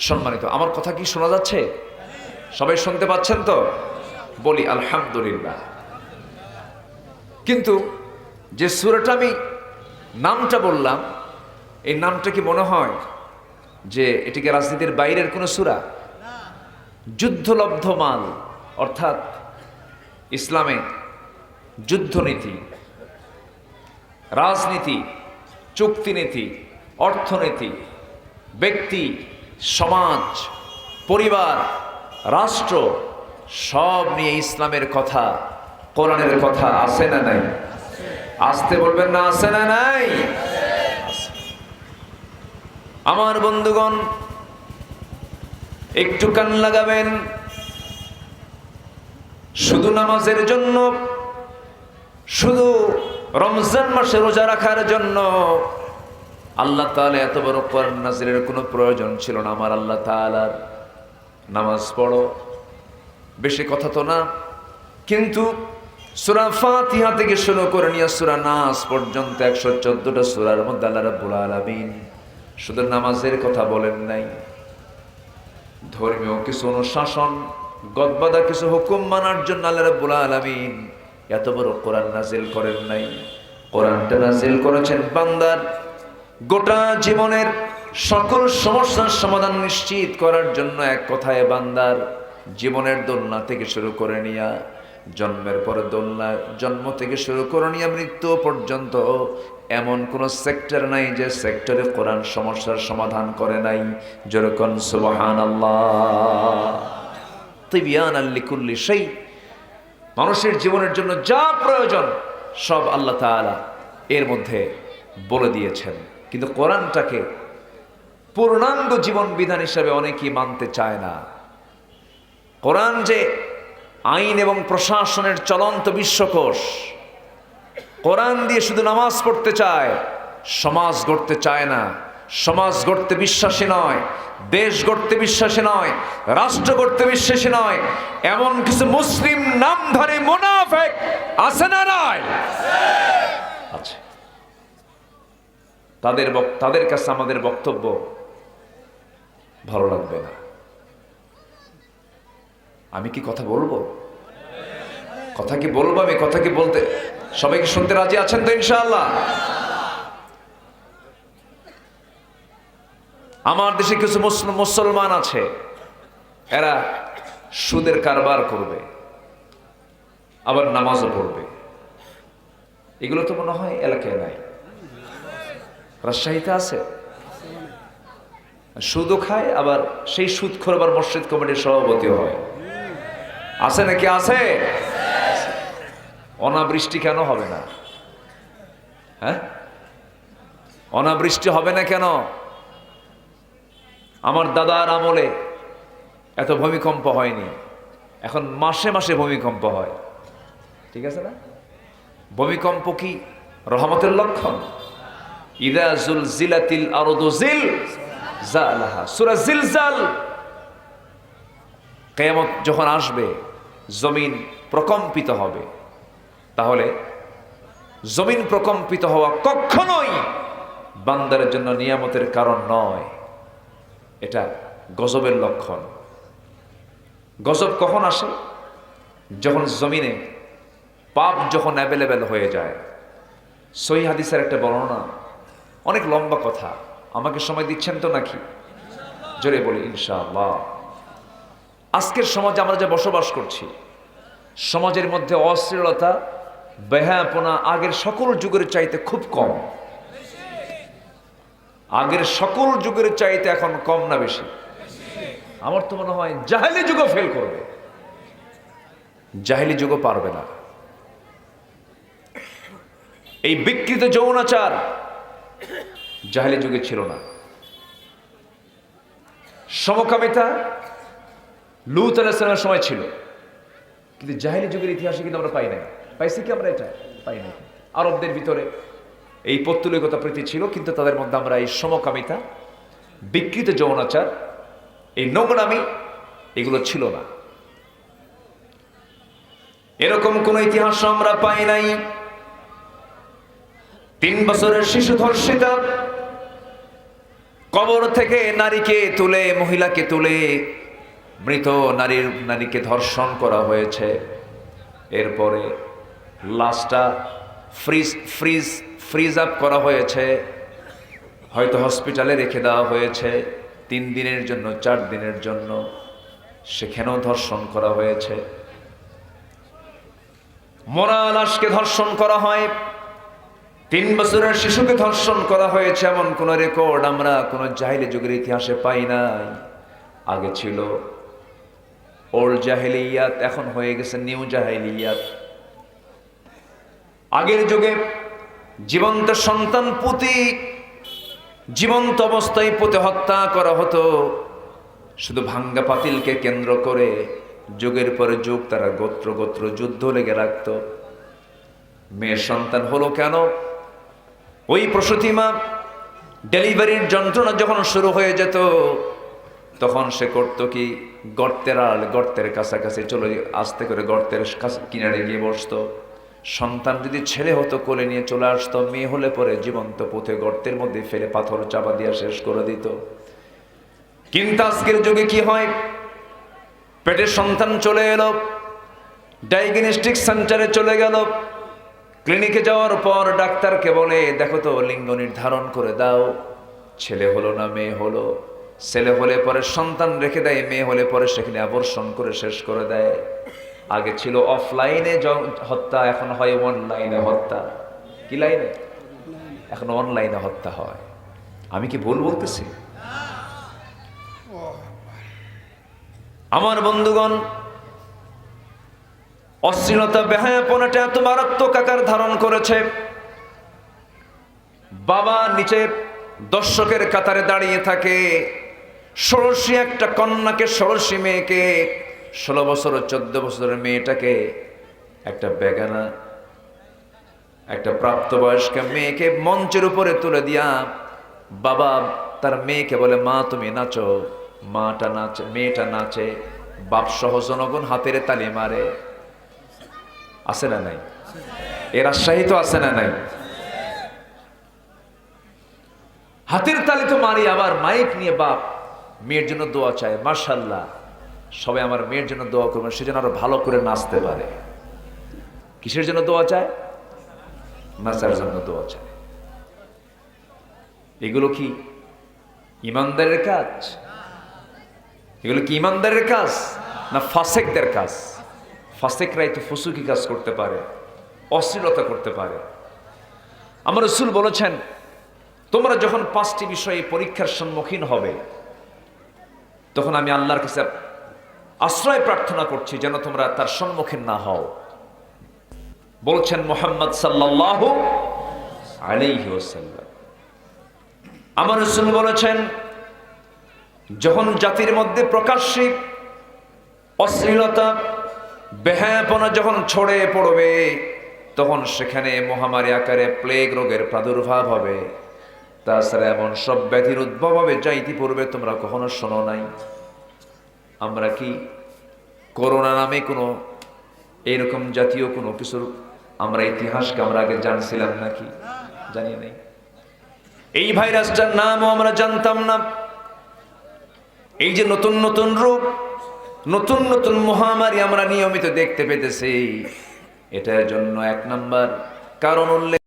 সম্মানিত, আমার কথা কি শোনা যাচ্ছে? সবাই শুনতে পাচ্ছেন তো? বলি আলহামদুলিল্লাহ। কিন্তু যে সূরাটা আমি নামটা বললাম, এই নামটা কি মনে হয় যে এটিকে রাজনীতির বাইরের কোনো সূরা? যুদ্ধলব্ধ মাল, অর্থাৎ ইসলামে যুদ্ধনীতি, রাজনীতি, চুক্তিনীতি, অর্থনীতি, ব্যক্তি, সমাজ, পরিবার, রাষ্ট্র সব নিয়ে ইসলামের কথা, কোরআনের কথা আছে না নাই? আসতে বলবেন না, আছে না নাই? আমার বন্ধুগণ, একটু কান লাগাবেন। শুধু নামাজের জন্য, শুধু রমজান মাসে রোজা রাখার জন্য আল্লাহ তাআলা এত বড় কোরআন নাযিলের কোনো প্রয়োজন ছিল না। আমার আল্লাহ তাআলার নামাজ পড়ো, বেশি কথা তো না, কিন্তু সূরা ফাতিহা থেকে শুরু করে নিয়ে সূরা নাস পর্যন্ত 114টা সূরার মধ্যে আল্লাহ রাব্বুল আলামিন শুধু নামাজের কথা বলেন নাই, ধর্মীয় কিছু অনুশাসন, গদবাদা কিছু হুকুম মানার জন্য আল্লাহ রাব্বুল আলামিন এত বড় কোরআন নাযিল করেন নাই। কোরআনটা নাযিল করেছেন বান্দার গোটা জীবনের সকল সমস্যার সমাধান নিশ্চিত করার জন্য। এক কথায় বান্দার জীবনের দোলনা থেকে শুরু করে নিয়া জন্মের পরে দোলনা, জন্ম থেকে শুরু করে নিয়ে মৃত্যু পর্যন্ত এমন কোন সেক্টর নাই যে সেক্টরে কোরআন সমস্যার সমাধান করে নাই। যেরকম সুবহানাল্লাহ, তিবিয়ানাল লিকুল্লি শাই, মানুষের জীবনের জন্য যা প্রয়োজন সব আল্লাহ তাআলা এর মধ্যে বলে দিয়েছেন। কিন্তু কোরআনটাকে পূর্ণাঙ্গ জীবন বিধান হিসাবে অনেকেই মানতে চায় না। কোরআন যে আইন এবং প্রশাসনের চলন্ত বিশ্বকোষ, কোরআন দিয়ে শুধু নামাজ পড়তে চায়, সমাজ গড়তে চায় না। সমাজ গড়তে বিশ্বাসী নয়, দেশ গড়তে বিশ্বাসী নয়, রাষ্ট্র গড়তে বিশ্বাসী নয়। এমন কিছু মুসলিম নামধারী মুনাফিক আছে না নাই? আছে। তাদের কাছে আমাদের বক্তব্য ভালো লাগবে না। আমি কি কথা বলবো? কথা কি বলবো? আমি কথা কি বলতে, সবাই কি শুনতে রাজি আছেন তো ইনশাআল্লাহ? আমার দেশে কিছু মুসলমান আছে, এরা সুদের কারবার করবে, আবার নামাজও পড়বে। এগুলো তো মনে হয় এলাকায় নাই, রাজশাহীতে আছে। সুদও খায়, আবার সেই সুদখোর আবার মসজিদ কমিটির সভাপতিও হয়। আছে নাকি? আছে। অনাবৃষ্টি কেন হবে না? হ্যাঁ, অনাবৃষ্টি হবে না কেন? আমার দাদার আমলে এত ভূমিকম্প হয়নি, এখন মাসে মাসে ভূমিকম্প হয়। ঠিক আছে না? ভূমিকম্প কি রহমতের লক্ষণ? ইযা যুলজিলাতিল আরদু জিলজালাহা, সূরা জিলজাল। কিয়ামত যখন আসবে, জমিন প্রকম্পিত হবে, তাহলে জমিন প্রকম্পিত হওয়া কখনোই বান্দার জন্য নিয়ামতের কারণ নয়, এটা গজবের লক্ষণ। গজব কখন আসে? যখন জমিনে পাপ যখন অ্যাভেলেবেল হয়ে যায়। সহিহ হাদিসের একটা বর্ণনা, অনেক লম্বা কথা, আমাকে সময় দিচ্ছেন তো নাকি? জোরে বলি ইনশাআল্লাহ। আজকের সমাজে আমরা যে বসবাস করছি, সমাজের মধ্যে অশ্লীলতা, বেহায়াপনা আগের সকল যুগের চাইতে খুব কম। আগের সকল যুগের চাইতে এখন কম না বেশি? আমার তো মনে হয় জাহেলি যুগও ফেল করবে, জাহেলি যুগও পারবে না। এই বিকৃত যৌনাচার জাহেলি যুগে ছিল না। সমকামিতা লূত আলাইহিস সালামের সময় ছিল, কিন্তু জাহেলি যুগের ইতিহাসে কিন্তু আমরা পাই নাই। পাইছি কি আমরা? এটা পাই নাই। আরবদের ভিতরে এই পৌত্তলিকতা প্রীতি ছিল, কিন্তু তাদের মধ্যে আমরা এই সমকামিতা, বিকৃত যৌনাচার, এই নোংরামি, এগুলো ছিল না। এরকম কোন ইতিহাস আমরা পাই নাই। 3 বছরের শিশু ধর্ষিতা, কবর থেকে নারীকে তুলে, মহিলাকে তুলে মৃত নারীকে ধর্ষণ করা হয়েছে। এরপরে লাশটা ফ্রিজ আপ করা হয়েছে, হয়তো হসপিটালে রেখে দেওয়া হয়েছে 3 দিনের জন্য, 4 দিনের জন্য। সেখানেও ধর্ষণ করা হয়েছে। মরা লাশকে ধর্ষণ করা হয়, 3 বছরের শিশুকে ধর্ষণ করা হয়েছে। এমন কোন রেকর্ড আমরা কোন জাহিলি যুগের ইতিহাসে পাই নাই। আগে ছিল ওল্ড জাহিলিয়াত, এখন হয়ে গেছে নিউ জাহিলিয়াত। আগের যুগে জীবন্ত সন্তান পুঁতি, জীবন্ত অবস্থায় পুঁতে হত্যা করা হতো। শুধু ভাঙ্গা পাতিলকে কেন্দ্র করে যুগের পরে যুগ তারা গোত্র গোত্র যুদ্ধ লেগে রাখত। মেয়ের সন্তান হলো কেন? ওই প্রসূতি মা ডেলিভারির যন্ত্রণা যখন শুরু হয়ে যেত, তখন সে করত কি, গর্তের কাছাকাছি চলে আস্তে করে গর্তের কিনারে গিয়ে বসতো। সন্তান যদি ছেলে হতো কোলে নিয়ে চলে আসতো, মেয়ে হলে পরে জীবন্ত পুঁতে গর্তের মধ্যে ফেলে পাথর চাপা দিয়ে শেষ করে দিত। কিন্তু আজকের যুগে কি হয়, পেটের সন্তান চলে এলো, ডায়াগনস্টিক সেন্টারে চলে গেল, ক্লিনিকে যাওয়ার পর ডাক্তারকে বলে, দেখো তো লিঙ্গ নির্ধারণ করে দাও, ছেলে হলো না মেয়ে হলো। ছেলে হলে পরে সন্তান রেখে দেয়, মেয়ে হলে পরে সেখানে আবর্ষণ করে শেষ করে দেয়। আগে ছিল অফলাইনে হত্যা, এখন হয় অনলাইনে হত্যা। কি লাইনে? এখন অনলাইনে হত্যা হয়। আমি কি ভুল বলতেছি? আমার বন্ধুগণ, অশ্লীলতা বেহায়াপনাটা এত মারাত্মক আকার ধারণ করেছে। বাবা নিচে দর্শকের কাতারে দাঁড়িয়ে থাকে, ষোড়শী একটা কন্যাকে, ষোড়শী মেয়েকে, 16 বছর 14 বছরের মেয়েটাকে, একটা বেগানা একটা প্রাপ্তবয়স্ক মেয়েকে মঞ্চের উপরে তুলে দিয়া বাবা তার মেয়েকে বলে, মা তুমি নাচো। মাটা নাচে, মেয়েটা নাচে, বাপ সহ জনগণ হাতের তালি মারে। আছে না নাই? এর রাজশাহী তো আছে না নাই? হাতের তালি তো মারি, আবার মাইক নিয়ে বাপ মেয়ের জন্য দোয়া চায়। মাশাআল্লাহ, সবাই আমার মেয়ের জন্য দোয়া করবেন, সে যেন আরো ভালো করে নাচতে পারে। কিসের জন্য দোয়া চায়? নাচার জন্য দোয়া চায়। এগুলো কি ইমানদারের কাজ? এগুলো কি ইমানদারের কাজ না ফাসেকদের কাজ? ফাসেকরাই তো ফুসুকি কাজ করতে পারে, অশ্লীলতা করতে পারে। আমার রাসূল বলেছেন, তোমরা যখন 5টি বিষয়ে পরীক্ষার সম্মুখীন হবে, তখন আমি আল্লাহর কাছে আশ্রয় প্রার্থনা করছি যেন তোমরা তার সম্মুখীন না হও। বলছেন মুহাম্মদ সাল্লাল্লাহু আলাইহি ওয়াসাল্লাম। আমার রাসূল বলেছেন, যখন জাতির মধ্যে প্রকাশ্যে অশ্লীলতা বেহায়াপনা যখন ছড়িয়ে পড়বে, তখন সেখানে মহামারী আকারে প্লেগ রোগের প্রাদুর্ভাব হবে। তাছাড়া এমন সব ব্যাধির উদ্ভব হবে যা ইতিপূর্বে তোমরা কখনো শোনো নাই। আমরা কি করোনা নামে কোনো এরকম জাতীয় কোনো কিছুর আমরা ইতিহাসকে আমরা আগে জানছিলাম নাকি? জানি নাই। এই ভাইরাসটার নামও আমরা জানতাম না। এই যে নতুন নতুন রোগ, নতুন নতুন মহামারী আমরা নিয়মিত দেখতে পেতেছি, এটার জন্য 1 নাম্বার কারণ উল্লেখ